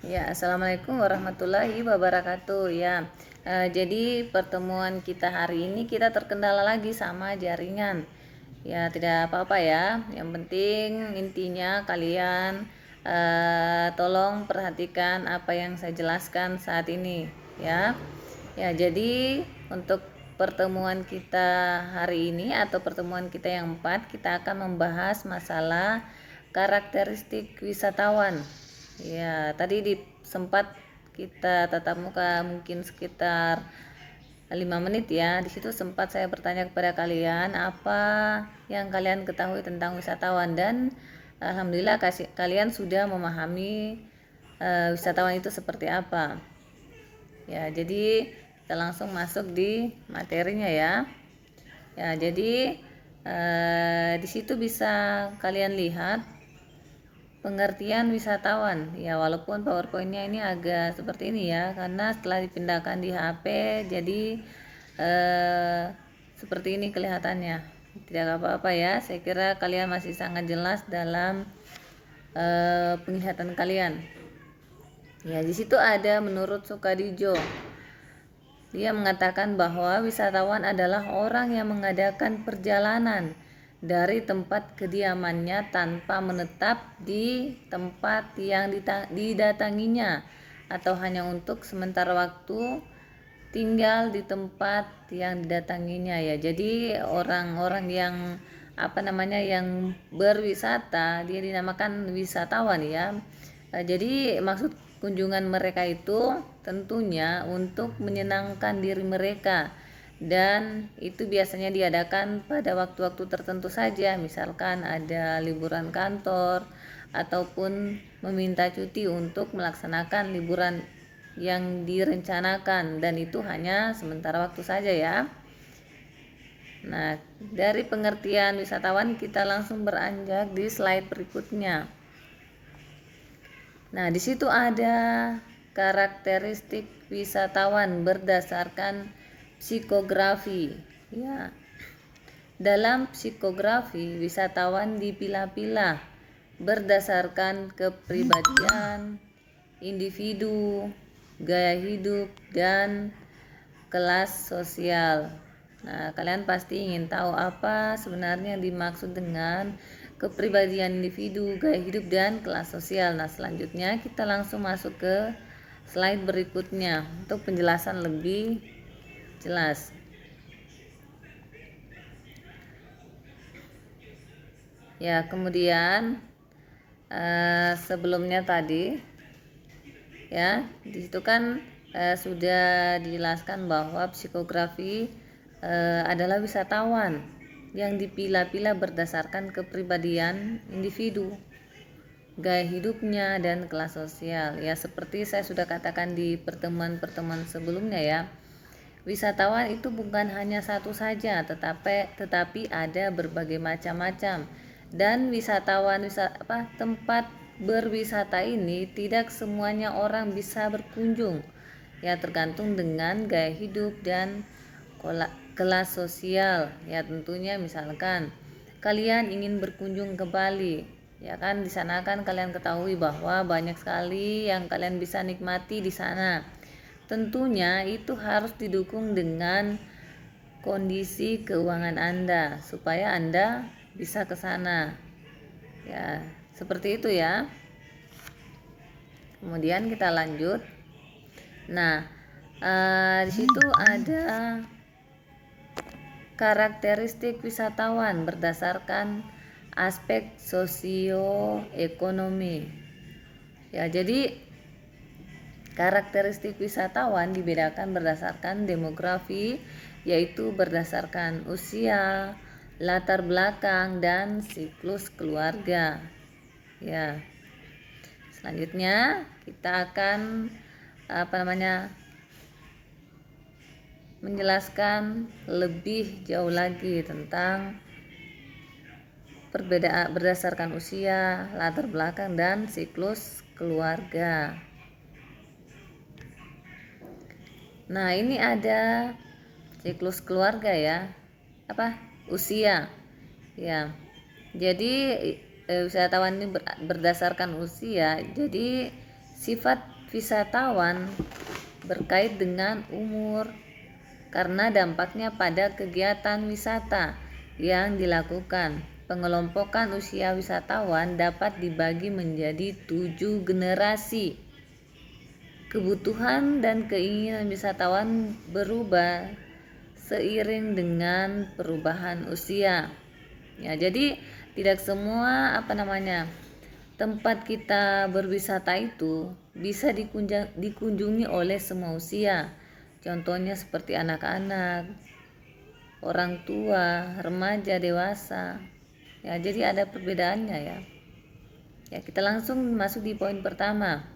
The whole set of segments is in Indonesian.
Ya, assalamualaikum warahmatullahi wabarakatuh. Ya, jadi pertemuan kita hari ini kita terkendala lagi sama jaringan. Ya, tidak apa-apa ya. Yang penting intinya kalian tolong perhatikan apa yang saya jelaskan saat ini. Ya, ya. Jadi untuk pertemuan kita hari ini atau pertemuan kita yang 4, kita akan membahas masalah karakteristik wisatawan. Ya, tadi sempat kita tatap muka mungkin sekitar 5 menit ya. Di situ sempat saya bertanya kepada kalian apa yang kalian ketahui tentang wisatawan, dan alhamdulillah kalian sudah memahami wisatawan itu seperti apa. Ya, jadi kita langsung masuk di materinya ya. Ya, jadi di situ bisa kalian lihat pengertian wisatawan. Ya, walaupun PowerPoint-nya ini agak seperti ini ya, karena setelah dipindahkan di HP jadi seperti ini kelihatannya. Tidak apa-apa ya, saya kira kalian masih sangat jelas dalam penglihatan kalian. Ya, di situ ada menurut Sukadijo. Dia mengatakan bahwa wisatawan adalah orang yang mengadakan perjalanan dari tempat kediamannya tanpa menetap di tempat yang didatanginya, atau hanya untuk sementara waktu tinggal di tempat yang didatanginya ya. Jadi orang-orang yang yang berwisata dia dinamakan wisatawan ya. Jadi maksud kunjungan mereka itu tentunya untuk menyenangkan diri mereka, dan itu biasanya diadakan pada waktu-waktu tertentu saja, misalkan ada liburan kantor ataupun meminta cuti untuk melaksanakan liburan yang direncanakan, dan itu hanya sementara waktu saja ya. Nah, dari pengertian wisatawan kita langsung beranjak di slide berikutnya. Nah, di situ ada karakteristik wisatawan berdasarkan psikografi. Ya. Dalam psikografi, wisatawan dipilah-pilah berdasarkan kepribadian individu, gaya hidup, dan kelas sosial. Nah, kalian pasti ingin tahu apa sebenarnya dimaksud dengan kepribadian individu, gaya hidup, dan kelas sosial. Nah, selanjutnya kita langsung masuk ke slide berikutnya untuk penjelasan lebih jelas. Ya, kemudian sebelumnya tadi ya, di situ kan sudah dijelaskan bahwa psikografi adalah wisatawan yang dipilah-pilah berdasarkan kepribadian individu, gaya hidupnya, dan kelas sosial. Ya, seperti saya sudah katakan di pertemuan-pertemuan sebelumnya ya, wisatawan itu bukan hanya satu saja, tetapi ada berbagai macam-macam. Dan tempat berwisata ini tidak semuanya orang bisa berkunjung. Ya, tergantung dengan gaya hidup dan kelas sosial. Ya, tentunya misalkan kalian ingin berkunjung ke Bali, ya kan, di sana kan kalian ketahui bahwa banyak sekali yang kalian bisa nikmati di sana. Tentunya itu harus didukung dengan kondisi keuangan Anda supaya Anda bisa ke sana. Ya, seperti itu ya. Kemudian kita lanjut. Nah, di situ ada karakteristik wisatawan berdasarkan aspek sosioekonomi. Ya, jadi karakteristik wisatawan dibedakan berdasarkan demografi, yaitu berdasarkan usia, latar belakang, dan siklus keluarga. Ya. Selanjutnya kita akan menjelaskan lebih jauh lagi tentang perbedaan berdasarkan usia, latar belakang, dan siklus keluarga. Nah, ini ada siklus keluarga ya. Usia. Ya. Jadi wisatawan ini berdasarkan usia. Jadi Sifat wisatawan berkait dengan umur karena dampaknya pada kegiatan wisata yang dilakukan. Pengelompokan usia wisatawan dapat dibagi menjadi 7 generasi. Kebutuhan dan keinginan wisatawan berubah seiring dengan perubahan usia. Ya, jadi tidak semua tempat kita berwisata itu bisa dikunjungi oleh semua usia. Contohnya seperti anak-anak, orang tua, remaja, dewasa. Ya, jadi ada perbedaannya ya. Ya, kita langsung masuk di poin pertama.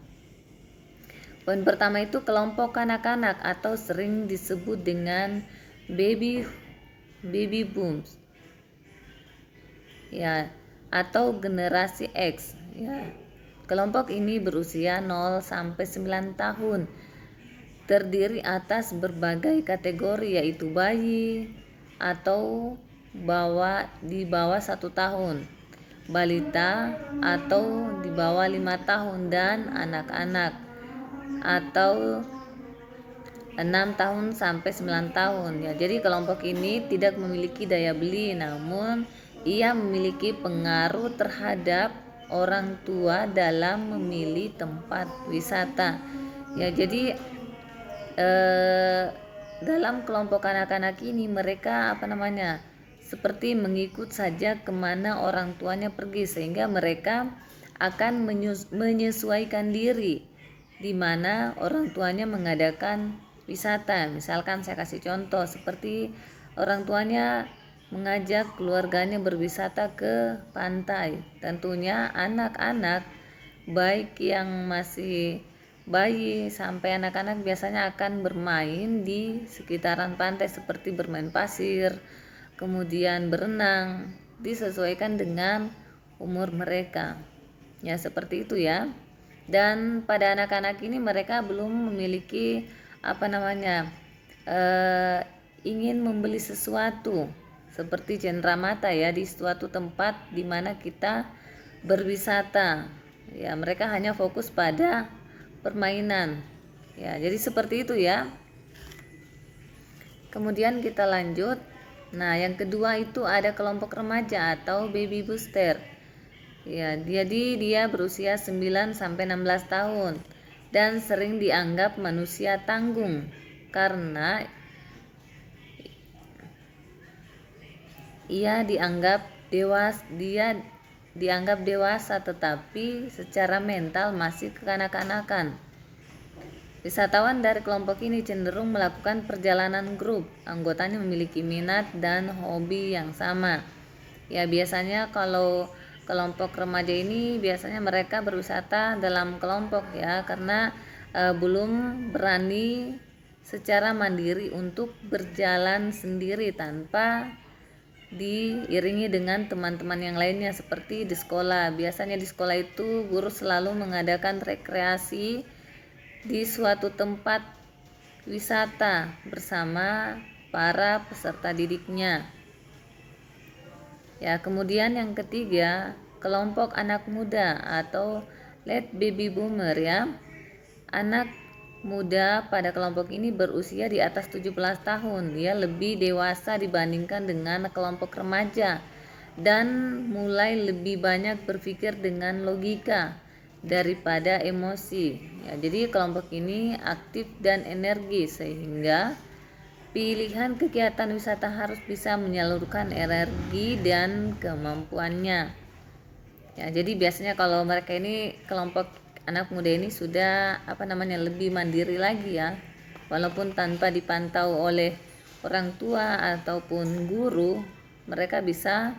Poin pertama itu kelompok anak-anak atau sering disebut dengan baby booms. Ya, atau generasi X ya. Kelompok ini berusia 0 sampai 9 tahun. Terdiri atas berbagai kategori yaitu bayi atau di bawah 1 tahun, balita atau di bawah 5 tahun, dan anak-anak atau 6 tahun sampai 9 tahun ya. Jadi kelompok ini tidak memiliki daya beli, namun ia memiliki pengaruh terhadap orang tua dalam memilih tempat wisata. Ya, jadi dalam kelompok anak-anak ini mereka seperti mengikut saja kemana orang tuanya pergi, sehingga mereka akan menyesuaikan diri di mana orang tuanya mengadakan wisata. Misalkan saya kasih contoh seperti orang tuanya mengajak keluarganya berwisata ke pantai. Tentunya anak-anak, baik yang masih bayi sampai anak-anak, biasanya akan bermain di sekitaran pantai seperti bermain pasir, kemudian berenang, disesuaikan dengan umur mereka. Ya, seperti itu ya. Dan pada anak-anak ini mereka belum memiliki ingin membeli sesuatu seperti cenderamata ya di suatu tempat di mana kita berwisata. Ya, mereka hanya fokus pada permainan. Ya, jadi seperti itu ya. Kemudian kita lanjut. Nah, yang kedua itu ada kelompok remaja atau baby booster. Ya, jadi dia berusia 9 sampai 16 tahun dan sering dianggap manusia tanggung karena dia dianggap dewasa tetapi secara mental masih kekanak-kanakan. Wisatawan dari kelompok ini cenderung melakukan perjalanan grup. Anggotanya memiliki minat dan hobi yang sama. Ya, biasanya kalau kelompok remaja ini biasanya mereka berwisata dalam kelompok ya, karena belum berani secara mandiri untuk berjalan sendiri tanpa diiringi dengan teman-teman yang lainnya seperti di sekolah. Biasanya di sekolah itu guru selalu mengadakan rekreasi di suatu tempat wisata bersama para peserta didiknya. Ya, kemudian yang ketiga, kelompok anak muda atau late baby boomer ya. Anak muda pada kelompok ini berusia di atas 17 tahun. Dia lebih dewasa dibandingkan dengan kelompok remaja dan mulai lebih banyak berpikir dengan logika daripada emosi. Ya, jadi kelompok ini aktif dan energi sehingga pilihan kegiatan wisata harus bisa menyalurkan energi dan kemampuannya. Ya, jadi biasanya kalau mereka ini kelompok anak muda ini sudah lebih mandiri lagi ya, walaupun tanpa dipantau oleh orang tua ataupun guru, mereka bisa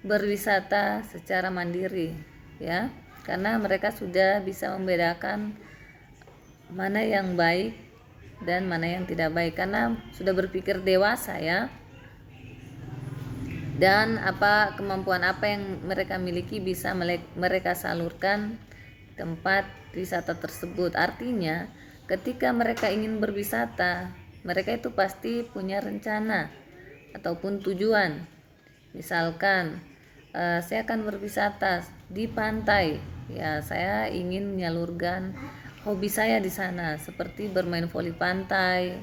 berwisata secara mandiri ya, karena mereka sudah bisa membedakan mana yang baik dan mana yang tidak baik karena sudah berpikir dewasa ya, dan kemampuan apa yang mereka miliki bisa mereka salurkan tempat wisata tersebut. Artinya ketika mereka ingin berwisata, mereka itu pasti punya rencana ataupun tujuan. Misalkan saya akan berwisata di pantai. Ya, saya ingin menyalurkan hobi saya di sana seperti bermain voli pantai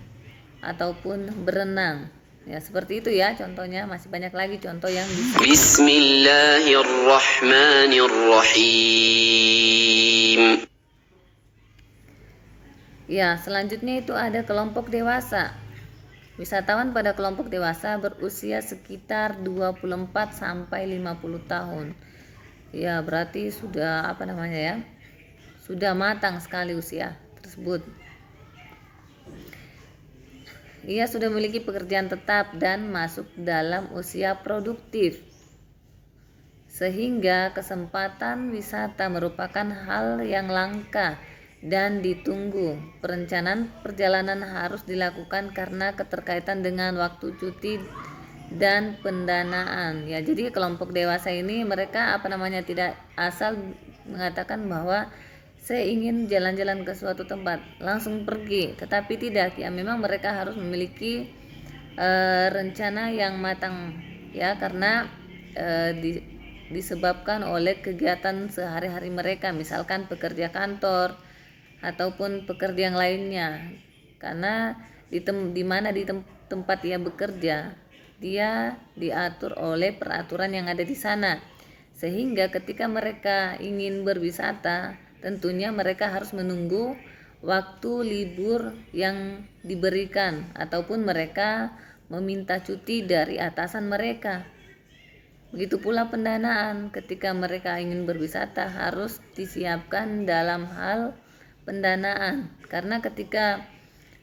ataupun berenang. Ya, seperti itu ya contohnya, masih banyak lagi contoh yang bisa. Bismillahirrahmanirrahim. Ya, selanjutnya itu ada kelompok dewasa. Wisatawan pada kelompok dewasa berusia sekitar 24 sampai 50 tahun. Ya, berarti sudah sudah matang sekali usia tersebut. Ia sudah memiliki pekerjaan tetap dan masuk dalam usia produktif. Sehingga kesempatan wisata merupakan hal yang langka dan ditunggu. Perencanaan perjalanan harus dilakukan karena keterkaitan dengan waktu cuti dan pendanaan. Ya, jadi kelompok dewasa ini mereka tidak asal mengatakan bahwa saya ingin jalan-jalan ke suatu tempat langsung pergi, tetapi tidak ya, memang mereka harus memiliki rencana yang matang ya, karena disebabkan oleh kegiatan sehari-hari mereka, misalkan pekerja kantor ataupun pekerja yang lainnya. Karena tempat dia bekerja, dia diatur oleh peraturan yang ada di sana. Sehingga ketika mereka ingin berwisata, tentunya mereka harus menunggu waktu libur yang diberikan ataupun mereka meminta cuti dari atasan mereka. Begitu pula pendanaan, ketika mereka ingin berwisata harus disiapkan dalam hal pendanaan, karena ketika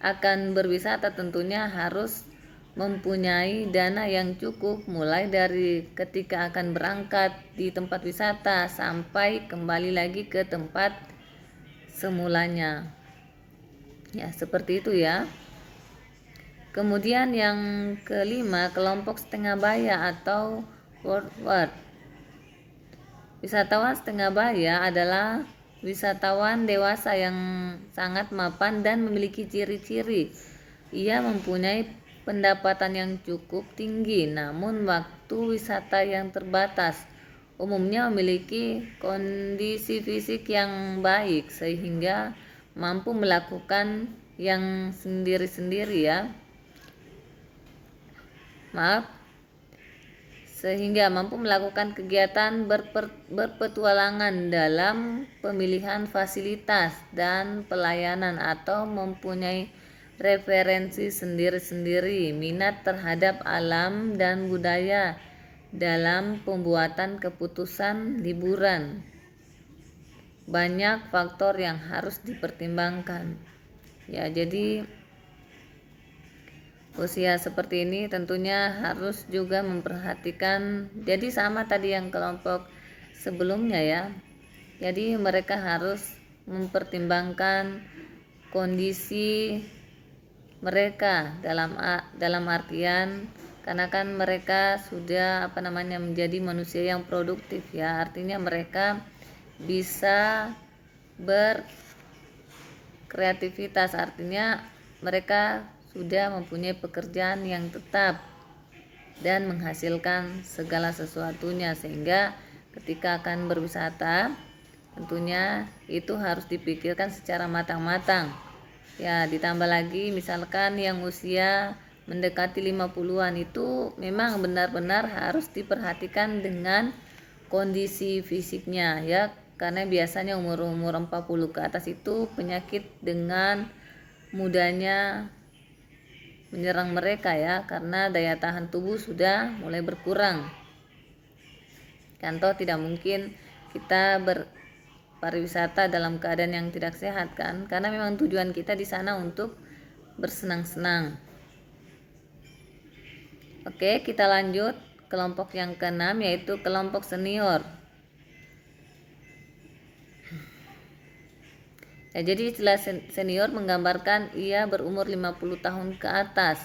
akan berwisata tentunya harus mempunyai dana yang cukup, mulai dari ketika akan berangkat di tempat wisata sampai kembali lagi ke tempat semulanya. Ya, seperti itu ya. Kemudian yang kelima, kelompok setengah baya atau forward. Wisatawan setengah baya adalah wisatawan dewasa yang sangat mapan dan memiliki ciri-ciri. Ia mempunyai pendapatan yang cukup tinggi, namun waktu wisata yang terbatas. Umumnya memiliki kondisi fisik yang baik sehingga mampu melakukan yang sendiri-sendiri ya. Sehingga mampu melakukan kegiatan berpetualangan dalam pemilihan fasilitas dan pelayanan atau mempunyai referensi sendiri-sendiri, minat terhadap alam dan budaya dalam pembuatan keputusan liburan. Banyak faktor yang harus dipertimbangkan. Ya, jadi usia seperti ini tentunya harus juga memperhatikan, jadi sama tadi yang kelompok sebelumnya ya. Jadi mereka harus mempertimbangkan kondisi mereka dalam artian karena kan mereka sudah menjadi manusia yang produktif ya, artinya mereka bisa berkreativitas, artinya mereka sudah mempunyai pekerjaan yang tetap dan menghasilkan segala sesuatunya, sehingga ketika akan berwisata tentunya itu harus dipikirkan secara matang-matang. Ya, ditambah lagi misalkan yang usia mendekati 50-an itu memang benar-benar harus diperhatikan dengan kondisi fisiknya ya, karena biasanya umur 40 ke atas itu penyakit dengan mudahnya menyerang mereka ya, karena daya tahan tubuh sudah mulai berkurang. Contoh, tidak mungkin kita berpariwisata dalam keadaan yang tidak sehat kan, karena memang tujuan kita di sana untuk bersenang-senang. Oke, kita lanjut kelompok yang keenam, yaitu kelompok senior. Ya, jadi istilah senior menggambarkan ia berumur 50 tahun ke atas.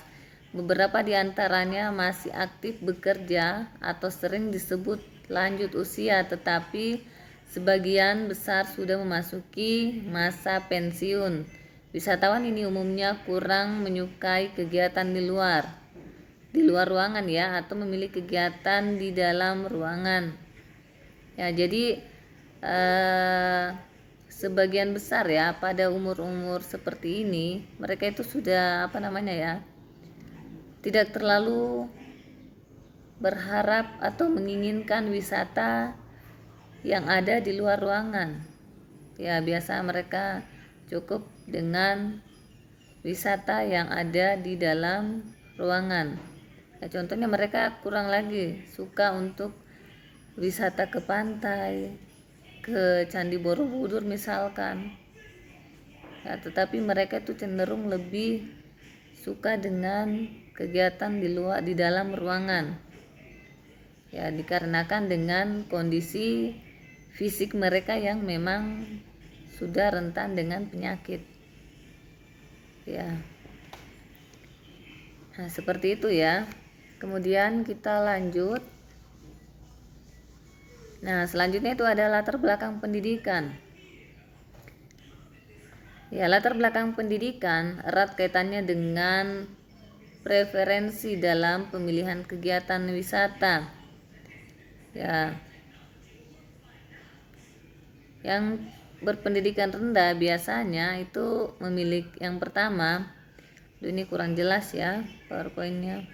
Beberapa di antaranya masih aktif bekerja atau sering disebut lanjut usia, tetapi sebagian besar sudah memasuki masa pensiun. Wisatawan ini umumnya kurang menyukai kegiatan di luar ruangan ya, atau memilih kegiatan di dalam ruangan. Ya, jadi sebagian besar ya pada umur-umur seperti ini mereka itu sudah tidak terlalu berharap atau menginginkan wisata yang ada di luar ruangan. Ya, biasa mereka cukup dengan wisata yang ada di dalam ruangan. Ya, contohnya mereka kurang lagi suka untuk wisata ke pantai, ke Candi Borobudur misalkan. Ya, tetapi mereka itu cenderung lebih suka dengan kegiatan di dalam ruangan. Ya, dikarenakan dengan kondisi fisik mereka yang memang sudah rentan dengan penyakit. Ya. Nah, seperti itu ya. Kemudian kita lanjut. Nah, selanjutnya itu ada latar belakang pendidikan. Ya, latar belakang pendidikan erat kaitannya dengan preferensi dalam pemilihan kegiatan wisata. Ya. Yang berpendidikan rendah biasanya itu memiliki yang pertama, ini kurang jelas ya PowerPoint-nya.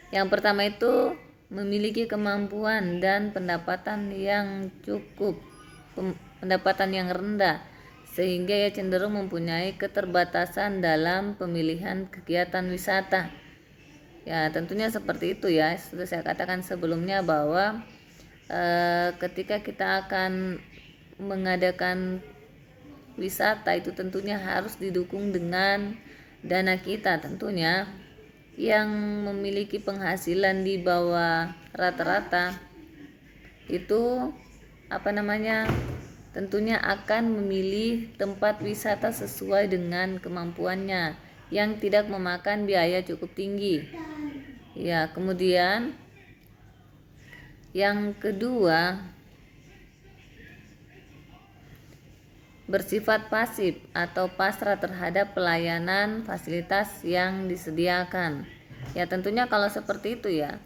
Yang pertama itu memiliki kemampuan dan pendapatan yang cukup, pendapatan yang rendah, sehingga ia cenderung mempunyai keterbatasan dalam pemilihan kegiatan wisata. Ya, tentunya seperti itu ya. Sudah saya katakan sebelumnya bahwa ketika kita akan mengadakan wisata itu tentunya harus didukung dengan dana kita, tentunya yang memiliki penghasilan di bawah rata-rata itu tentunya akan memilih tempat wisata sesuai dengan kemampuannya yang tidak memakan biaya cukup tinggi. Ya, kemudian yang kedua, bersifat pasif atau pasrah terhadap pelayanan fasilitas yang disediakan. Ya, tentunya kalau seperti itu ya,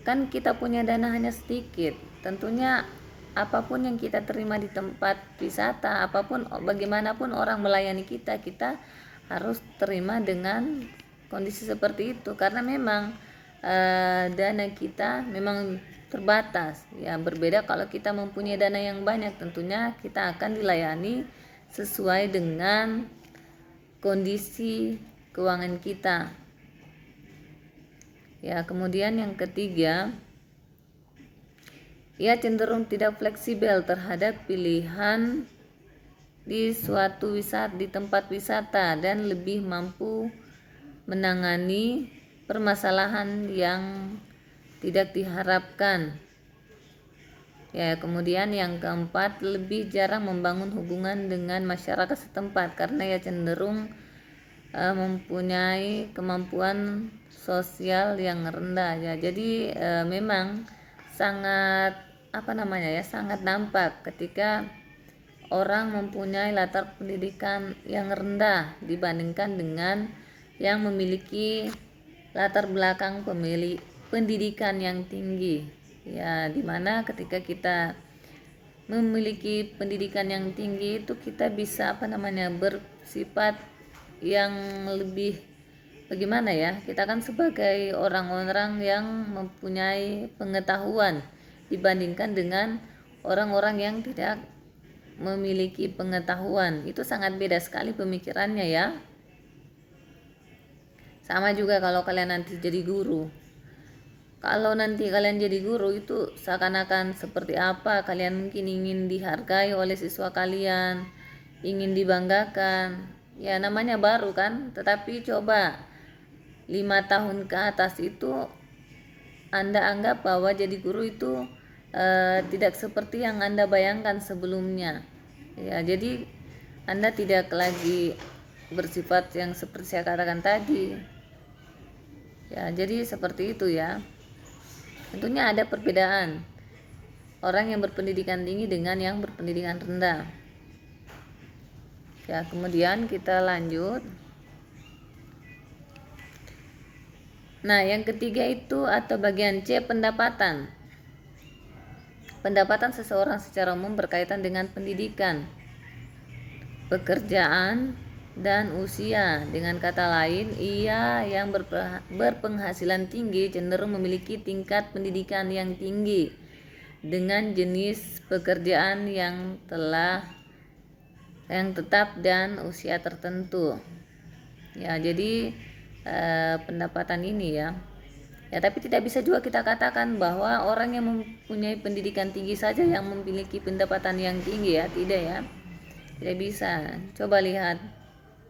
kan kita punya dana hanya sedikit. Tentunya apapun yang kita terima di tempat wisata, apapun bagaimanapun orang melayani kita, kita harus terima dengan kondisi seperti itu, karena memang dana kita memang terbatas. Ya, berbeda kalau kita mempunyai dana yang banyak, tentunya kita akan dilayani sesuai dengan kondisi keuangan kita. Ya, kemudian yang ketiga, ia cenderung tidak fleksibel terhadap pilihan di suatu wisata, di tempat wisata, dan lebih mampu menangani permasalahan yang tidak diharapkan. Ya, kemudian yang keempat, lebih jarang membangun hubungan dengan masyarakat setempat karena ia cenderung mempunyai kemampuan sosial yang rendah ya. Jadi memang sangat sangat nampak ketika orang mempunyai latar pendidikan yang rendah dibandingkan dengan yang memiliki latar belakang pendidikan yang tinggi. Ya, dimana ketika kita memiliki pendidikan yang tinggi itu kita bisa bersifat yang lebih bagaimana ya, kita kan sebagai orang-orang yang mempunyai pengetahuan dibandingkan dengan orang-orang yang tidak memiliki pengetahuan. Itu sangat beda sekali pemikirannya ya. Sama juga kalau kalian nanti jadi guru. Kalau nanti kalian jadi guru itu seakan-akan seperti apa, kalian mungkin ingin dihargai oleh siswa kalian, ingin dibanggakan. Ya, namanya baru kan, tetapi coba 5 tahun ke atas itu Anda anggap bahwa jadi guru itu tidak seperti yang Anda bayangkan sebelumnya. Ya, jadi Anda tidak lagi bersifat yang seperti saya katakan tadi. Ya, jadi seperti itu ya. Tentunya ada perbedaan orang yang berpendidikan tinggi dengan yang berpendidikan rendah. Ya, kemudian kita lanjut. Nah, yang ketiga itu atau bagian C, pendapatan. pendapatan seseorang secara umum berkaitan dengan pendidikan, pekerjaan, dan usia. Dengan kata lain, ia yang berpenghasilan tinggi cenderung memiliki tingkat pendidikan yang tinggi dengan jenis pekerjaan yang tetap dan usia tertentu. Ya, jadi pendapatan ini ya. Ya, tapi tidak bisa juga kita katakan bahwa orang yang mempunyai pendidikan tinggi saja yang memiliki pendapatan yang tinggi, ya, tidak ya. Tidak bisa. Coba lihat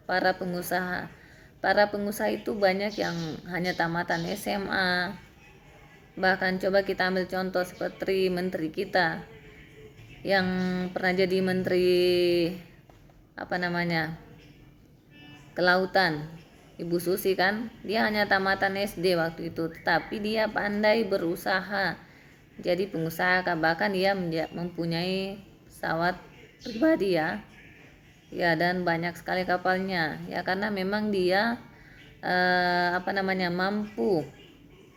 para pengusaha. Para pengusaha itu banyak yang hanya tamatan SMA. Bahkan coba kita ambil contoh seperti menteri kita yang pernah jadi menteri kelautan, Ibu Susi kan, dia hanya tamatan SD waktu itu, tetapi dia pandai berusaha jadi pengusaha, bahkan dia mempunyai pesawat pribadi ya, dan banyak sekali kapalnya ya, karena memang dia mampu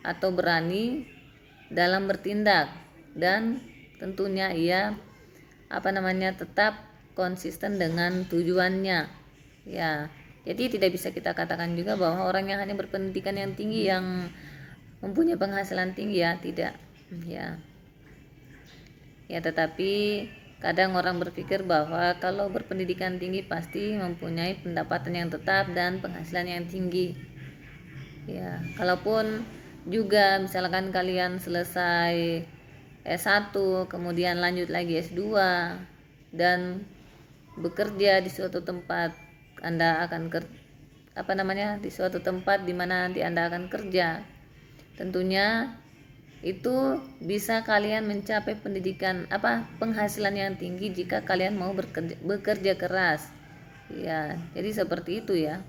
atau berani dalam bertindak, dan tentunya ia tetap konsisten dengan tujuannya ya. Jadi tidak bisa kita katakan juga bahwa orang yang hanya berpendidikan yang tinggi yang mempunyai penghasilan tinggi, ya, tidak ya. Ya, tetapi kadang orang berpikir bahwa kalau berpendidikan tinggi pasti mempunyai pendapatan yang tetap dan penghasilan yang tinggi. Ya, kalaupun juga misalkan kalian selesai S1 kemudian lanjut lagi S2 dan bekerja di suatu tempat, Anda akan di suatu tempat di mana nanti Anda akan kerja. Tentunya itu bisa kalian mencapai penghasilan yang tinggi jika kalian mau bekerja keras. Ya, jadi seperti itu ya.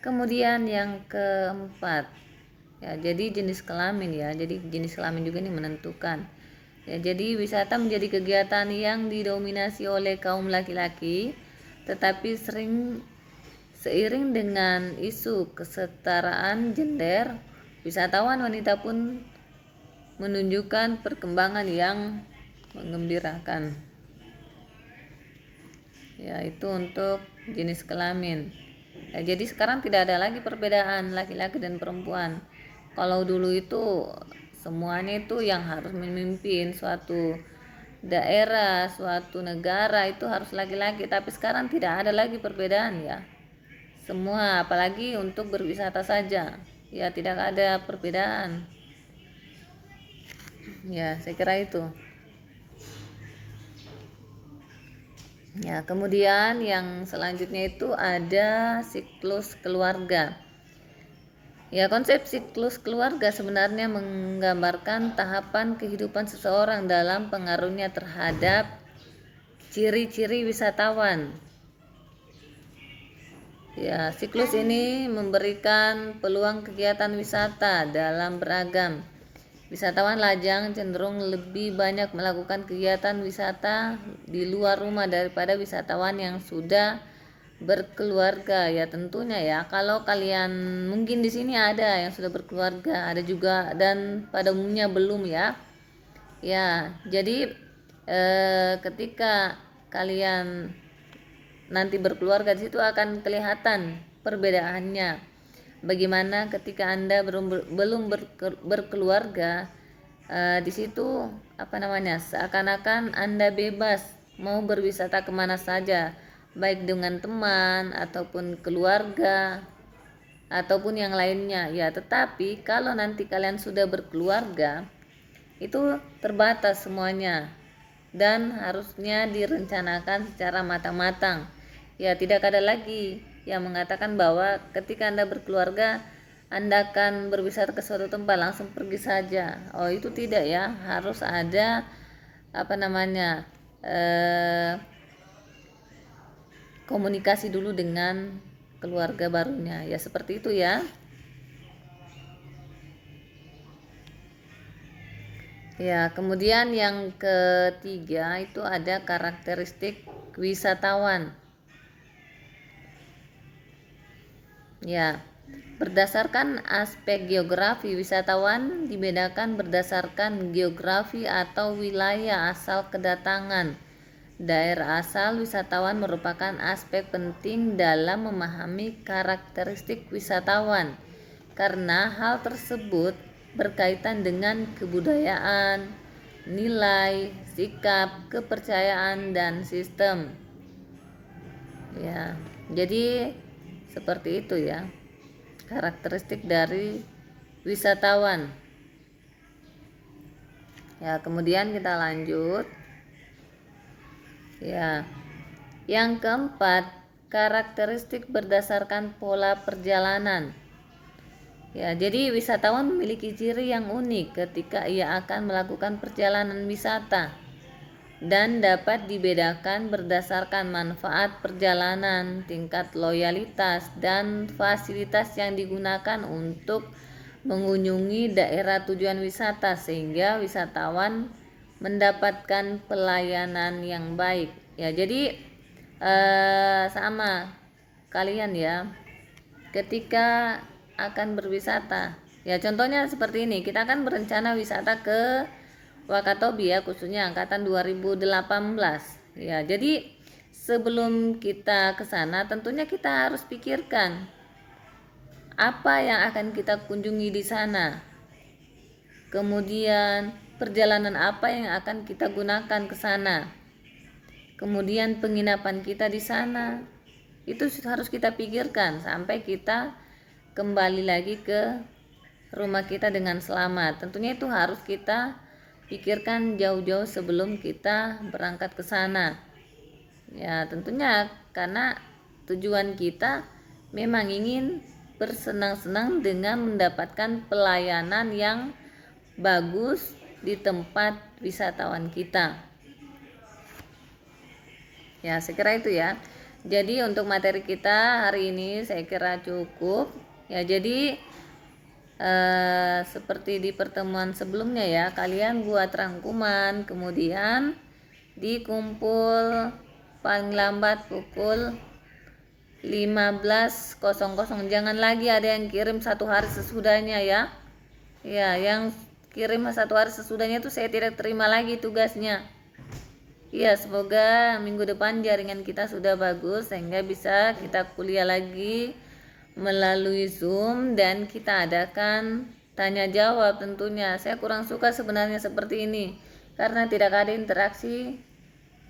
Kemudian yang keempat, ya, jadi jenis kelamin ya. Jadi jenis kelamin juga ini menentukan. Ya, jadi wisata menjadi kegiatan yang didominasi oleh kaum laki-laki, tetapi seiring dengan isu kesetaraan gender, wisatawan wanita pun menunjukkan perkembangan yang menggembirakan. Ya, itu untuk jenis kelamin. Ya, jadi sekarang tidak ada lagi perbedaan laki-laki dan perempuan. Kalau dulu itu semuanya itu yang harus memimpin suatu daerah, suatu negara itu harus laki-laki, tapi sekarang tidak ada lagi perbedaan ya. Semua, apalagi untuk berwisata saja, ya, tidak ada perbedaan. Ya, saya kira itu. Ya, kemudian yang selanjutnya itu ada siklus keluarga. Ya, konsep siklus keluarga sebenarnya menggambarkan tahapan kehidupan seseorang dalam pengaruhnya terhadap ciri-ciri wisatawan. Ya, siklus ini memberikan peluang kegiatan wisata dalam beragam. Wisatawan lajang cenderung lebih banyak melakukan kegiatan wisata di luar rumah daripada wisatawan yang sudah berkeluarga, ya, tentunya ya. Kalau kalian mungkin di sini ada yang sudah berkeluarga, ada juga, dan pada umumnya belum ya. Ya, jadi ketika kalian nanti berkeluarga, di situ akan kelihatan perbedaannya. Bagaimana ketika Anda belum berkeluarga, di situ seakan-akan Anda bebas mau berwisata kemana saja, baik dengan teman ataupun keluarga ataupun yang lainnya ya. Tetapi kalau nanti kalian sudah berkeluarga, itu terbatas semuanya dan harusnya direncanakan secara matang-matang. Ya, tidak ada lagi yang mengatakan bahwa ketika Anda berkeluarga Anda akan berwisata ke suatu tempat langsung pergi saja. Oh, itu tidak ya, harus ada komunikasi dulu dengan keluarga barunya, ya, seperti itu ya. Ya, kemudian yang ketiga itu ada karakteristik wisatawan. Ya, Berdasarkan aspek geografi, wisatawan dibedakan berdasarkan geografi atau wilayah asal kedatangan. Daerah asal wisatawan merupakan aspek penting dalam memahami karakteristik wisatawan, karena hal tersebut berkaitan dengan kebudayaan, nilai, sikap, kepercayaan, dan sistem. Ya, jadi seperti itu ya. Karakteristik dari wisatawan. Ya, kemudian kita lanjut. Ya. Yang keempat, karakteristik berdasarkan pola perjalanan. Ya, jadi wisatawan memiliki ciri yang unik ketika ia akan melakukan perjalanan wisata dan dapat dibedakan berdasarkan manfaat perjalanan, tingkat loyalitas, dan fasilitas yang digunakan untuk mengunjungi daerah tujuan wisata, sehingga wisatawan mendapatkan pelayanan yang baik. Ya, jadi sama kalian ya, ketika akan berwisata, ya contohnya seperti ini, kita akan berencana wisata ke Wakatobi ya, khususnya angkatan 2018 ya. Jadi sebelum kita ke sana tentunya kita harus pikirkan apa yang akan kita kunjungi di sana, kemudian perjalanan apa yang akan kita gunakan ke sana, kemudian penginapan kita di sana. Itu harus kita pikirkan sampai kita kembali lagi ke rumah kita dengan selamat. Tentunya itu harus kita pikirkan jauh-jauh sebelum kita berangkat ke sana. Ya, tentunya karena tujuan kita memang ingin bersenang-senang dengan mendapatkan pelayanan yang bagus di tempat wisatawan kita. Ya, saya kira itu ya. Jadi untuk materi kita hari ini saya kira cukup. Ya, jadi seperti di pertemuan sebelumnya ya, kalian buat rangkuman, kemudian dikumpul paling lambat pukul 15.00. Jangan lagi ada yang kirim 1 hari sesudahnya ya. Ya, yang kirim 1 hari sesudahnya itu saya tidak terima lagi tugasnya. Ya, semoga minggu depan jaringan kita sudah bagus sehingga bisa kita kuliah lagi melalui Zoom dan kita adakan tanya jawab. Tentunya saya kurang suka sebenarnya seperti ini karena tidak ada interaksi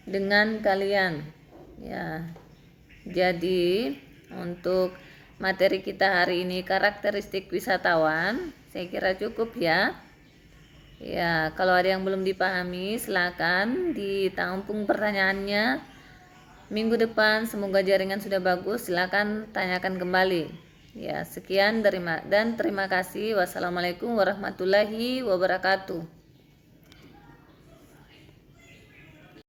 dengan kalian ya. Jadi untuk materi kita hari ini karakteristik wisatawan saya kira cukup ya. Ya, kalau ada yang belum dipahami silakan ditampung pertanyaannya. Minggu depan semoga jaringan sudah bagus, silakan tanyakan kembali. Ya, sekian dan terima kasih. Wassalamualaikum warahmatullahi wabarakatuh.